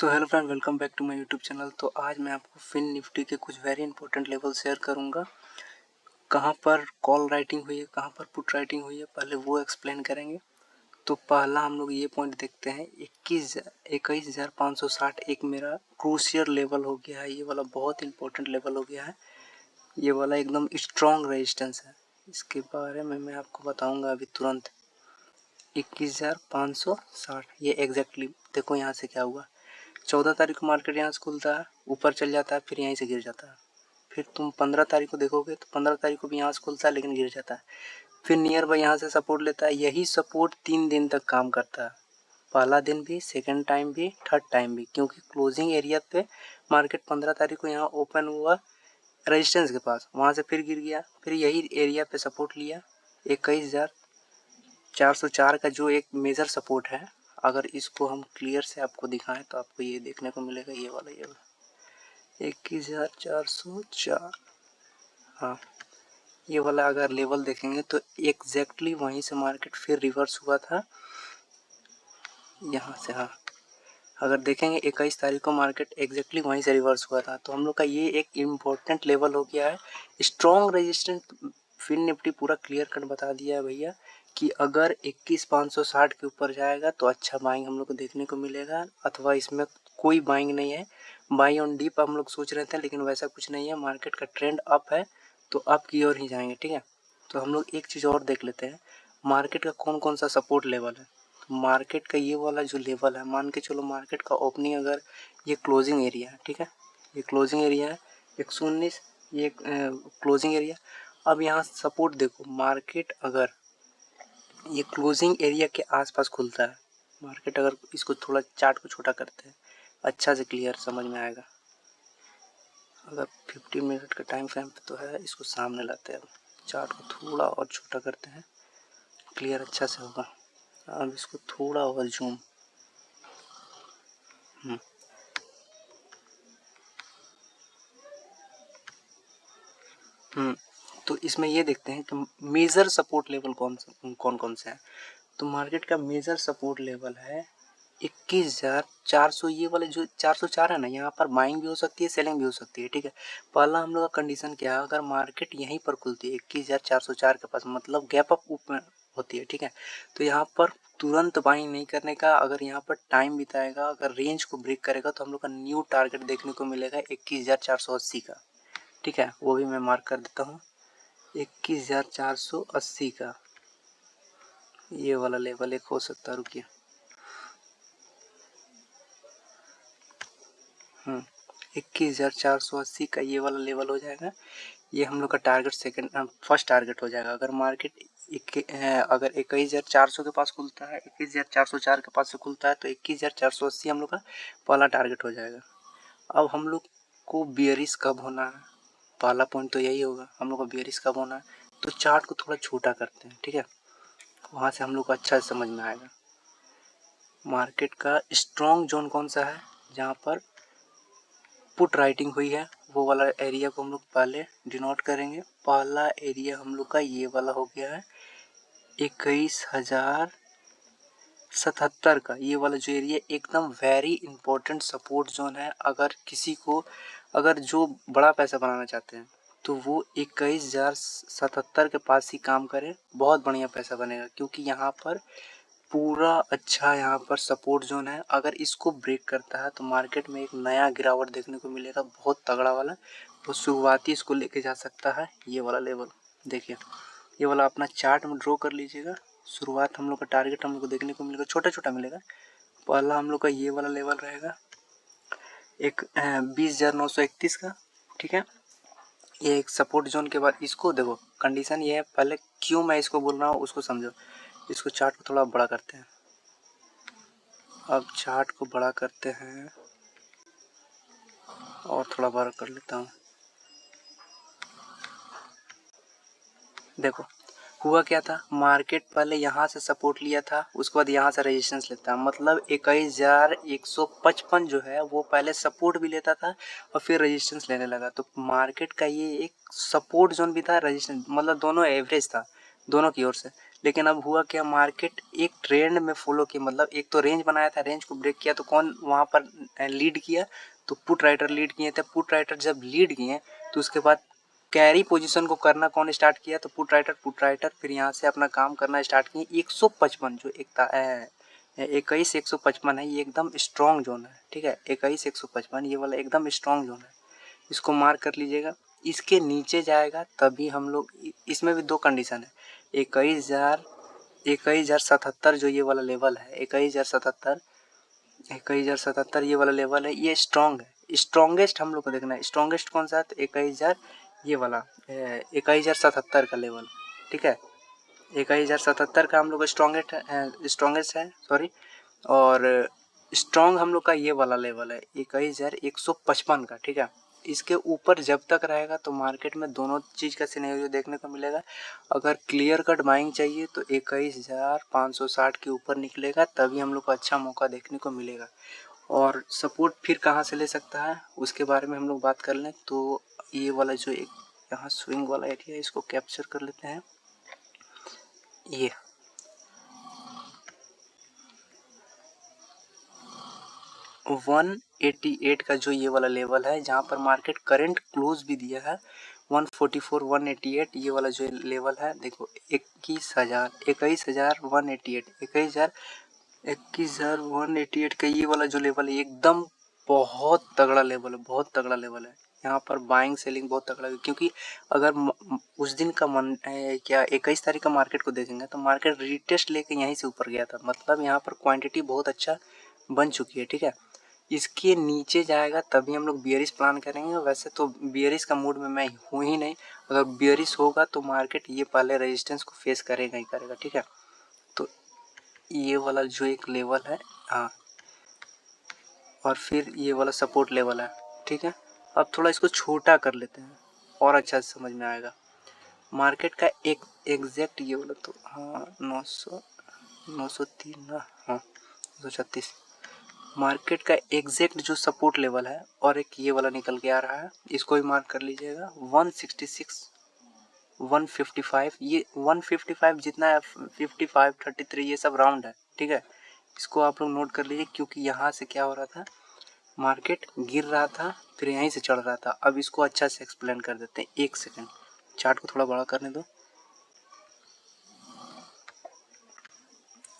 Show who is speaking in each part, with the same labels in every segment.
Speaker 1: So hello friend, welcome back to my YouTube channel. तो आज मैं आपको फिन निफ्टी के कुछ वेरी इंपॉर्टेंट लेवल शेयर करूंगा। कहां पर कॉल राइटिंग हुई है, कहां पर पुट राइटिंग हुई है, पहले वो एक्सप्लेन करेंगे। तो पहला हम लोग ये पॉइंट देखते हैं, 21,560 एक मेरा क्रूशियल लेवल हो गया है। ये वाला बहुत इंपॉर्टेंट लेवल हो गया है। ये वाला एकदम स्ट्रॉन्ग रेजिस्टेंस है। इसके बारे में मैं आपको बताऊँगा अभी तुरंत। 21,560 ये एग्जैक्टली देखो यहाँ से क्या हुआ। 14 तारीख को मार्केट यहाँ से खुलता है, ऊपर चल जाता है, फिर यहीं से गिर जाता है। फिर तुम 15 तारीख को देखोगे तो 15 तारीख को भी यहाँ से खुलता है लेकिन गिर जाता है। फिर नियर बाय यहाँ से सपोर्ट लेता है। यही सपोर्ट 3 दिन तक काम करता है, पहला दिन भी, सेकेंड टाइम भी, थर्ड टाइम भी। क्योंकि क्लोजिंग एरिया पे मार्केट 15 तारीख को यहाँ ओपन हुआ रेजिस्टेंस के पास, वहाँ से फिर गिर गया, फिर यही एरिया पे सपोर्ट लिया। 21,404 का जो एक मेजर सपोर्ट है, अगर इसको हम क्लियर से आपको दिखाएं तो आपको ये देखने को मिलेगा, ये वाला 21,404। हाँ, ये वाला अगर लेवल देखेंगे तो एग्जैक्टली वहीं से मार्केट फिर रिवर्स हुआ था यहाँ से। हाँ, अगर देखेंगे 21 तारीख को मार्केट एग्जैक्टली वहीं से रिवर्स हुआ था। तो हम लोग का ये एक इम्पोर्टेंट लेवल हो गया है, स्ट्रॉन्ग रेजिस्टेंस। फिन निफ्टी पूरा क्लियर कट बता दिया है भैया कि अगर 21,560 के ऊपर जाएगा तो अच्छा बाइंग हम लोग को देखने को मिलेगा, अथवा इसमें कोई बाइंग नहीं है। बाई ऑन डीप हम लोग सोच रहे थे लेकिन वैसा कुछ नहीं है। मार्केट का ट्रेंड अप है तो अप की ओर ही जाएंगे। ठीक है, तो हम लोग एक चीज़ और देख लेते हैं, मार्केट का कौन कौन सा सपोर्ट लेवल है। मार्केट का ये वाला जो लेवल है, मान के चलो मार्केट का ओपनिंग, अगर ये क्लोजिंग एरिया है, ठीक है, ये क्लोजिंग एरिया है 119, ये क्लोजिंग एरिया। अब यहाँ सपोर्ट देखो, मार्केट अगर ये क्लोजिंग एरिया के आसपास खुलता है, मार्केट अगर इसको थोड़ा चार्ट को छोटा करते हैं, अच्छा से क्लियर समझ में आएगा। अगर 50 मिनट का टाइम फ्रेम पे तो है, इसको सामने लाते हैं, चार्ट को थोड़ा और छोटा करते हैं, क्लियर अच्छा से होगा। अब इसको थोड़ा और जूम, तो इसमें ये देखते हैं कि मेजर सपोर्ट लेवल कौन कौन से हैं। तो मार्केट का मेजर सपोर्ट लेवल है 21,400। ये वाले जो 404 है ना, यहाँ पर बाइंग भी हो सकती है, सेलिंग भी हो सकती है। ठीक है, पहला हम लोग का कंडीशन क्या है, अगर मार्केट यहीं पर खुलती है 21,404 के पास, मतलब गैप अप ऊपर होती है। ठीक है, तो यहाँ पर तुरंत बाइंग नहीं करने का, अगर यहाँ पर टाइम बिताएगा, अगर रेंज को ब्रेक करेगा तो हम लोग का न्यू टारगेट देखने को मिलेगा 21,480 का। ठीक है, वो भी मैं मार्क कर देता हूँ, 21,480 का ये वाला लेवल एक हो सकता है। रुकिए, 21,480 का ये वाला लेवल हो जाएगा। ये हम लोग का टारगेट फर्स्ट टारगेट हो जाएगा। अगर मार्केट अगर 21,400 के पास खुलता है, 21,404 के पास से खुलता है, तो 21,480 हम लोग का पहला टारगेट हो जाएगा। अब हम लोग को बियरिश कब होना है, पहला पॉइंट तो यही होगा, हम लोग को बियरिश कब होना है। तो चार्ट को थोड़ा छोटा करते हैं, ठीक है, वहाँ से हम लोग को अच्छा समझ में आएगा। मार्केट का स्ट्रॉन्ग जोन कौन सा है, जहाँ पर पुट राइटिंग हुई है, वो वाला एरिया को हम लोग पहले डिनोट करेंगे। पहला एरिया हम लोग का ये वाला हो गया है 21,077 का। ये वाला जो एरिया एकदम वेरी इंपॉर्टेंट सपोर्ट जोन है। अगर किसी को, अगर जो बड़ा पैसा बनाना चाहते हैं तो वो 21,077 के पास ही काम करें, बहुत बढ़िया पैसा बनेगा। क्योंकि यहाँ पर पूरा अच्छा यहाँ पर सपोर्ट जोन है। अगर इसको ब्रेक करता है तो मार्केट में एक नया गिरावट देखने को मिलेगा, बहुत तगड़ा वाला। तो शुरुआती इसको लेके जा सकता है ये वाला लेवल। देखिए, ये वाला अपना चार्ट में ड्रॉ कर लीजिएगा। शुरुआत हम लोग का टारगेट हम लोग को देखने को मिलेगा, छोटा छोटा मिलेगा। पहला हम लोग का ये वाला लेवल रहेगा 20,931 का। ठीक है, ये एक सपोर्ट जोन के बाद इसको देखो, कंडीशन ये है, पहले क्यों मैं इसको बोल रहा हूँ उसको समझो। इसको चार्ट को थोड़ा बड़ा करते हैं। अब चार्ट को बड़ा करते हैं और थोड़ा बड़ा कर लेता हूँ। देखो, हुआ क्या था, मार्केट पहले यहाँ से सपोर्ट लिया था, उसके बाद यहाँ से रेजिस्टेंस लेता है, मतलब 21,155 जो है वो पहले सपोर्ट भी लेता था और फिर रेजिस्टेंस लेने लगा। तो मार्केट का ये एक सपोर्ट जोन भी था, रेजिस्टेंस, मतलब दोनों एवरेज था, दोनों की ओर से। लेकिन अब हुआ क्या, मार्केट एक ट्रेंड में फॉलो किया, मतलब एक तो रेंज बनाया था, रेंज को ब्रेक किया तो कौन वहाँ पर लीड किया, तो पुट राइटर लीड किए थे। पुट राइटर जब लीड किए तो उसके बाद कैरी पोजीशन को करना कौन स्टार्ट किया, तो पुट राइटर फिर यहाँ से अपना काम करना स्टार्ट किए। 155 जो एक 21 155 है, ये एकदम स्ट्रॉन्ग जोन है, ठीक है। 21 155 ये वाला एकदम स्ट्रॉन्ग जोन है, इसको मार्क कर लीजिएगा। इसके नीचे जाएगा तभी हम लोग, इसमें भी दो कंडीशन है। 21,077 जो ये वाला लेवल है, 21,077 ये वाला लेवल है, ये स्ट्रॉन्ग है। स्ट्रॉन्गेस्ट हम लोग को देखना है, स्ट्रॉन्गेस्ट कौन सा है, तो 21,000 ये वाला 21,077 का लेवल, ठीक है। 21,077 का हम लोग स्ट्रॉन्गेस्ट है सॉरी। और स्ट्रॉन्ग हम लोग का ये वाला लेवल है 21,155 का, ठीक है। इसके ऊपर जब तक रहेगा तो मार्केट में दोनों चीज़ का सिनेरियो देखने को मिलेगा। अगर क्लियर कट बाइंग चाहिए तो 21,560 के ऊपर निकलेगा, तभी हम लोग को अच्छा मौका देखने को मिलेगा। और सपोर्ट फिर कहाँ से ले सकता है उसके बारे में हम लोग बात कर लें तो ये वाला जो एक यहाँ स्विंग वाला एरिया है, इसको कैप्चर कर लेते हैं। ये 188 का जो ये वाला लेवल है, जहाँ पर मार्केट करंट क्लोज भी दिया है 144 188, ये वाला जो लेवल है देखो 21,188 का ये वाला जो लेवल है एकदम बहुत तगड़ा लेवल है, बहुत तगड़ा लेवल है। यहाँ पर बाइंग सेलिंग बहुत तगड़ा है, क्योंकि अगर उस दिन का क्या 21 तारीख का मार्केट को देखेंगे तो मार्केट रीटेस्ट लेके यहीं से ऊपर गया था, मतलब यहाँ पर क्वांटिटी बहुत अच्छा बन चुकी है, ठीक है। इसके नीचे जाएगा तभी हम लोग बियरिश प्लान करेंगे। वैसे तो बियरिश का मूड में मैं हूँ ही नहीं, अगर बियरिश होगा तो मार्केट ये पहले रेजिस्टेंस को फेस करेगा ही करेगा, ठीक है। तो ये वाला जो एक लेवल है, हाँ, और फिर ये वाला सपोर्ट लेवल है, ठीक है। अब थोड़ा इसको छोटा कर लेते हैं और अच्छा से समझ में आएगा। मार्केट का एक एग्जैक्ट ये वाला तो हाँ 903 ना, हाँ 936 मार्केट का एग्जैक्ट जो सपोर्ट लेवल है, और एक ये वाला निकल के आ रहा है, इसको भी मार्क कर लीजिएगा 166 155। ये 155 जितना है 55 33 ये सब राउंड है, ठीक है। इसको आप लोग नोट कर लीजिए, क्योंकि यहाँ से क्या हो रहा था, मार्केट गिर रहा था फिर यहीं से चढ़ रहा था। अब इसको अच्छा से एक्सप्लेन कर देते हैं, एक सेकंड चार्ट को थोड़ा बड़ा करने दो।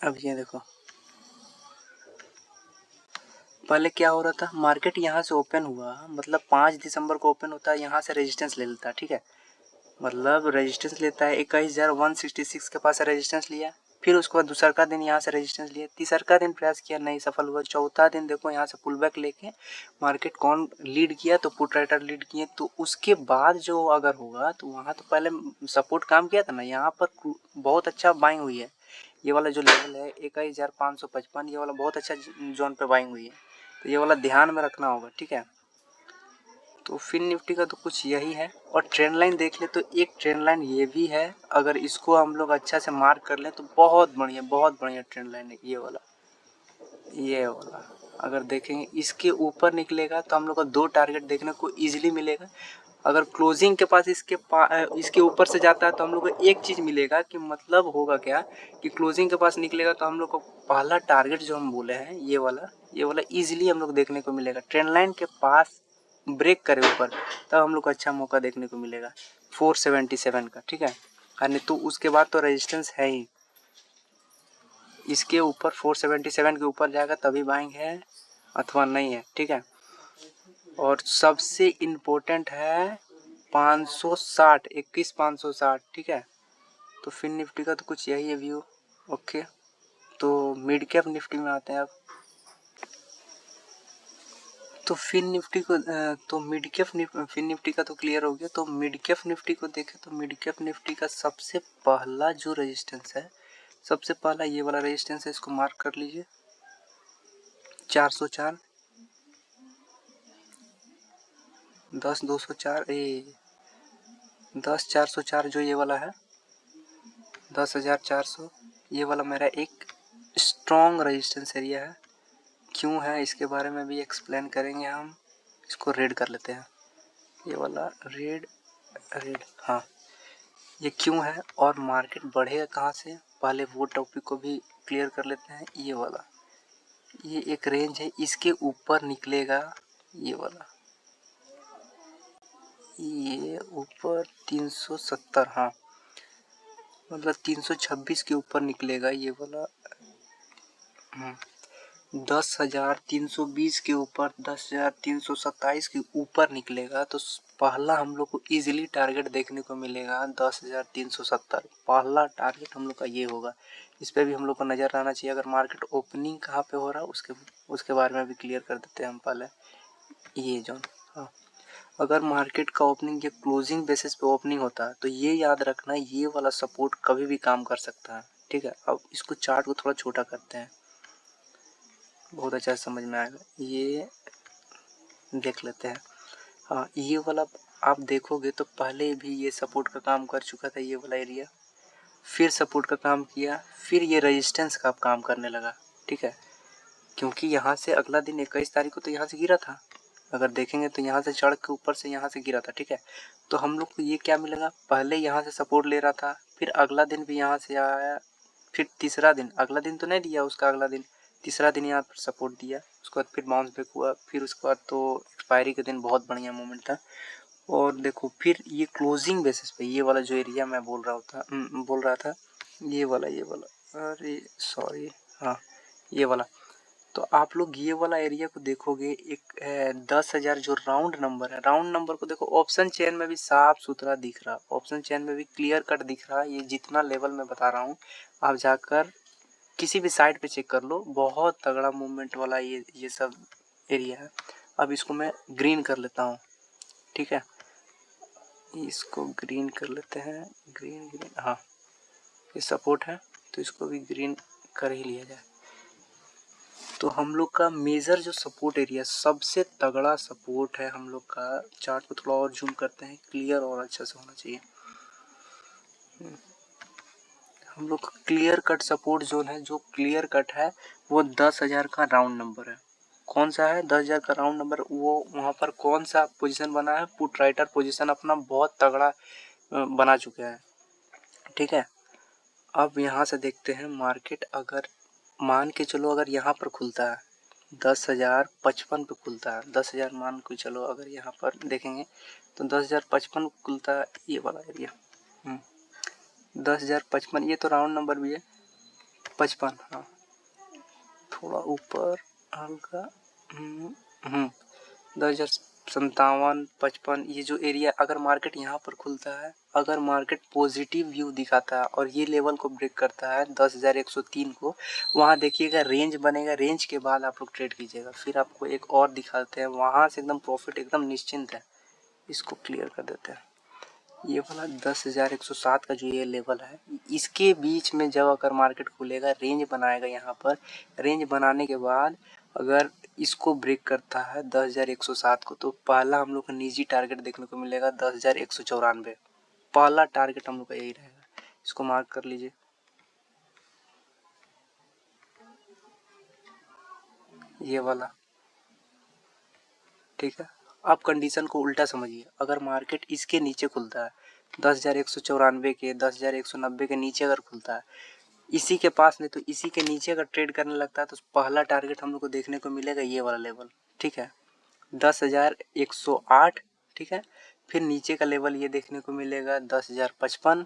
Speaker 1: अब ये देखो, पहले क्या हो रहा था, मार्केट यहाँ से ओपन हुआ, मतलब 5 दिसंबर को ओपन होता है, यहाँ से रेजिस्टेंस ले लेता है, ठीक है। मतलब रेजिस्टेंस लेता है 21,166 के पास रेजिस्टेंस लिया, फिर उसके बाद दूसरा का दिन यहाँ से रेजिस्टेंस लिया, तीसरा दिन प्रयास किया, नहीं सफल हुआ, चौथा दिन देखो यहाँ से पुल बैक लेके मार्केट कौन लीड किया, तो पुट राइटर लीड किए। तो उसके बाद जो अगर होगा तो वहाँ तो पहले सपोर्ट काम किया था ना, यहाँ पर बहुत अच्छा बाइंग हुई है। ये वाला जो लेवल है 21,555, ये वाला बहुत अच्छा जोन पे बाइंग हुई है, तो ये वाला ध्यान में रखना होगा, ठीक है। तो फिन निफ्टी का तो कुछ यही है। और ट्रेंड लाइन देख ले तो एक ट्रेंड लाइन ये भी है, अगर इसको हम लोग अच्छा से मार्क कर लें तो बहुत बढ़िया ट्रेंड लाइन है ये वाला। ये वाला अगर देखेंगे इसके ऊपर निकलेगा तो हम लोग को दो टारगेट देखने को इजीली मिलेगा। अगर क्लोजिंग के पास इसके ऊपर से जाता है तो हम लोग को एक चीज़ मिलेगा कि मतलब होगा क्या कि क्लोजिंग के पास निकलेगा तो हम लोग को पहला टारगेट जो हम बोले हैं ये वाला इजीली हम लोग देखने को मिलेगा। ट्रेंड लाइन के पास ब्रेक करे ऊपर तब हम लोग को अच्छा मौका देखने को मिलेगा 477 का, ठीक है। नहीं तो उसके बाद तो रेजिस्टेंस है ही, इसके ऊपर 477 के ऊपर जाएगा तभी बाइंग है अथवा नहीं है, ठीक है। और सबसे इम्पोर्टेंट है 560 21,560, ठीक है। तो फिन निफ्टी का तो कुछ यही है व्यू। ओके, तो मिड कैप निफ्टी में आते हैं अब। तो फिन निफ्टी का तो क्लियर हो गया। तो मिड कैप निफ्टी को देखें तो मिड कैप निफ्टी का सबसे पहला जो रेजिस्टेंस है, सबसे पहला ये वाला रेजिस्टेंस है, इसको मार्क कर लीजिए 404 10,204 10,404 जो ये वाला है 10,400, ये वाला मेरा एक स्ट्रॉन्ग रेजिस्टेंस एरिया है। क्यों है इसके बारे में भी एक्सप्लेन करेंगे हम। इसको रेड कर लेते हैं, ये वाला रेड हाँ ये क्यों है और मार्केट बढ़ेगा कहाँ से, पहले वो टॉपिक को भी क्लियर कर लेते हैं। ये वाला, ये एक रेंज है, इसके ऊपर निकलेगा ये वाला, ये ऊपर 370, हाँ मतलब 326 के ऊपर निकलेगा ये वाला। 10,320 के ऊपर, 10,327 के ऊपर निकलेगा तो पहला हम लोग को इजीली टारगेट देखने को मिलेगा 10,370। पहला टारगेट हम लोग का ये होगा, इस पे भी हम लोग को नज़र आना चाहिए। अगर मार्केट ओपनिंग कहाँ पे हो रहा है उसके बारे में भी क्लियर कर देते हैं हम पहले। ये जोन, हाँ अगर मार्केट का ओपनिंग या क्लोजिंग बेसिस पे ओपनिंग होता है तो ये याद रखना ये वाला सपोर्ट कभी भी काम कर सकता है, ठीक है। अब इसको चार्ट को थोड़ा छोटा करते हैं, बहुत अच्छा समझ में आएगा। ये देख लेते हैं, हाँ ये वाला आप देखोगे तो पहले भी ये सपोर्ट का काम कर चुका था ये वाला एरिया, फिर सपोर्ट का काम किया, फिर ये रेजिस्टेंस का काम करने लगा, ठीक है। क्योंकि यहाँ से अगला दिन 21 तारीख को तो यहाँ से गिरा था, अगर देखेंगे तो यहाँ से चढ़ के ऊपर से यहाँ से गिरा था, ठीक है। तो हम लोग को ये क्या मिलेगा, पहले यहाँ से सपोर्ट ले रहा था, फिर अगला दिन भी यहाँ से आया, फिर तीसरा दिन, अगला दिन तो नहीं दिया, उसका अगला दिन तीसरा दिन यहाँ पर सपोर्ट दिया, उसके बाद फिर बाउंस बैक हुआ, फिर उसके बाद तो एक्सपायरी के दिन बहुत बढ़िया मोमेंट था। और देखो फिर ये क्लोजिंग बेसिस पे ये वाला जो एरिया मैं बोल रहा था ये वाला, अरे सॉरी, हाँ ये वाला। तो आप लोग ये वाला एरिया को देखोगे, एक 10,000 जो राउंड नंबर है, राउंड नंबर को देखो, ऑप्शन चेन में भी साफ सुथरा दिख रहा, ऑप्शन चेन में भी क्लियर कट दिख रहा। ये जितना लेवल मैं बता रहा हूँ आप जाकर किसी भी साइट पे चेक कर लो, बहुत तगड़ा मूवमेंट वाला ये सब एरिया है। अब इसको मैं ग्रीन कर लेता हूँ, ठीक है, इसको ग्रीन कर लेते हैं, ग्रीन ग्रीन, हाँ ये सपोर्ट है तो इसको भी ग्रीन कर ही लिया जाए। तो हम लोग का मेजर जो सपोर्ट एरिया, सबसे तगड़ा सपोर्ट है हम लोग का, चार्ट को थोड़ा और जूम करते हैं, क्लियर और अच्छा से होना चाहिए। हम लोग का क्लियर कट सपोर्ट जोन है, जो क्लियर कट है वो 10,000 का राउंड नंबर है। कौन सा है 10,000 का राउंड नंबर, वो वहाँ पर कौन सा पोजीशन बना है, पुट राइटर पोजीशन अपना बहुत तगड़ा बना चुके हैं, ठीक है। अब यहाँ से देखते हैं मार्केट, अगर मान के चलो अगर यहाँ पर खुलता है 10,055 पे खुलता है, 10,000 मान के चलो, अगर यहाँ पर देखेंगे तो 10,055 खुलता है ये वाला एरिया, 10,055, ये तो राउंड नंबर भी है 55, हाँ थोड़ा ऊपर हल्का, 10,057 55, ये जो एरिया अगर मार्केट यहाँ पर खुलता है, अगर मार्केट पॉजिटिव व्यू दिखाता है और ये लेवल को ब्रेक करता है 10,103 को, वहाँ देखिएगा रेंज बनेगा, रेंज के बाद आप लोग ट्रेड कीजिएगा। फिर आपको एक और दिखाते हैं, वहाँ से एकदम प्रॉफिट एकदम निश्चिंत है। इसको क्लियर कर देते हैं, ये वाला 10,107 का जो ये लेवल है, इसके बीच में जब अगर मार्केट खुलेगा रेंज बनाएगा, यहाँ पर रेंज बनाने के बाद अगर इसको ब्रेक करता है 10,107 को, तो पहला हम लोग को निजी टारगेट देखने को मिलेगा 10,194। पहला टारगेट हम लोग का यही रहेगा, इसको मार्क कर लीजिए, ये वाला, ठीक है। अब कंडीशन को उल्टा समझिए, अगर मार्केट इसके नीचे खुलता है 10,194 के, 10,190 के नीचे अगर खुलता है, इसी के पास नहीं तो इसी के नीचे अगर ट्रेड करने लगता है, तो पहला टारगेट हम लोग को देखने को मिलेगा ये वाला लेवल, ठीक है, 10,108, ठीक है। फिर नीचे का लेवल ये देखने को मिलेगा 10,055,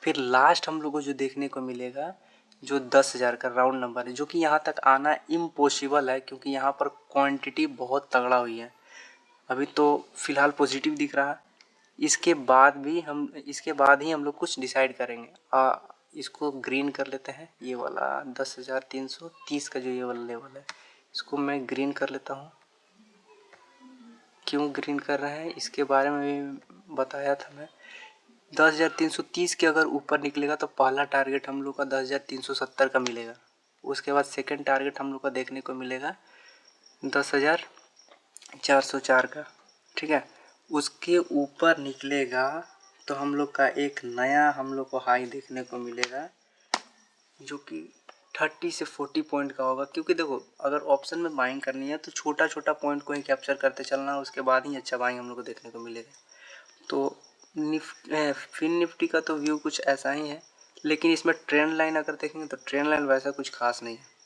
Speaker 1: फिर लास्ट हम लोग को जो देखने को मिलेगा जो 10,000 का राउंड नंबर है, जो कि यहाँ तक आना इम्पॉसिबल है, क्योंकि यहाँ पर क्वांटिटी बहुत तगड़ा हुई है। अभी तो फिलहाल पॉजिटिव दिख रहा है, इसके बाद ही हम लोग कुछ डिसाइड करेंगे। इसको ग्रीन कर लेते हैं, ये वाला 10,330 का जो ये वाला लेवल है, इसको मैं ग्रीन कर लेता हूँ। क्यों ग्रीन कर रहे हैं इसके बारे में भी बताया था मैं। 10,330 के अगर ऊपर निकलेगा तो पहला टारगेट हम लोग का 10,370 का मिलेगा, उसके बाद सेकंड टारगेट हम लोग का देखने को मिलेगा 10,404 का, ठीक है। उसके ऊपर निकलेगा तो हम लोग का एक नया हम लोग को हाई देखने को मिलेगा, जो कि 30 से 40 पॉइंट का होगा। क्योंकि देखो अगर ऑप्शन में बाइंग करनी है तो छोटा छोटा पॉइंट को ही कैप्चर करते चलना, उसके बाद ही अच्छा बाइंग हम लोग को देखने को मिलेगा। तो फिन निफ्टी का तो व्यू कुछ ऐसा ही है, लेकिन इसमें ट्रेंड लाइन अगर देखेंगे तो ट्रेंड लाइन वैसा कुछ खास नहीं है।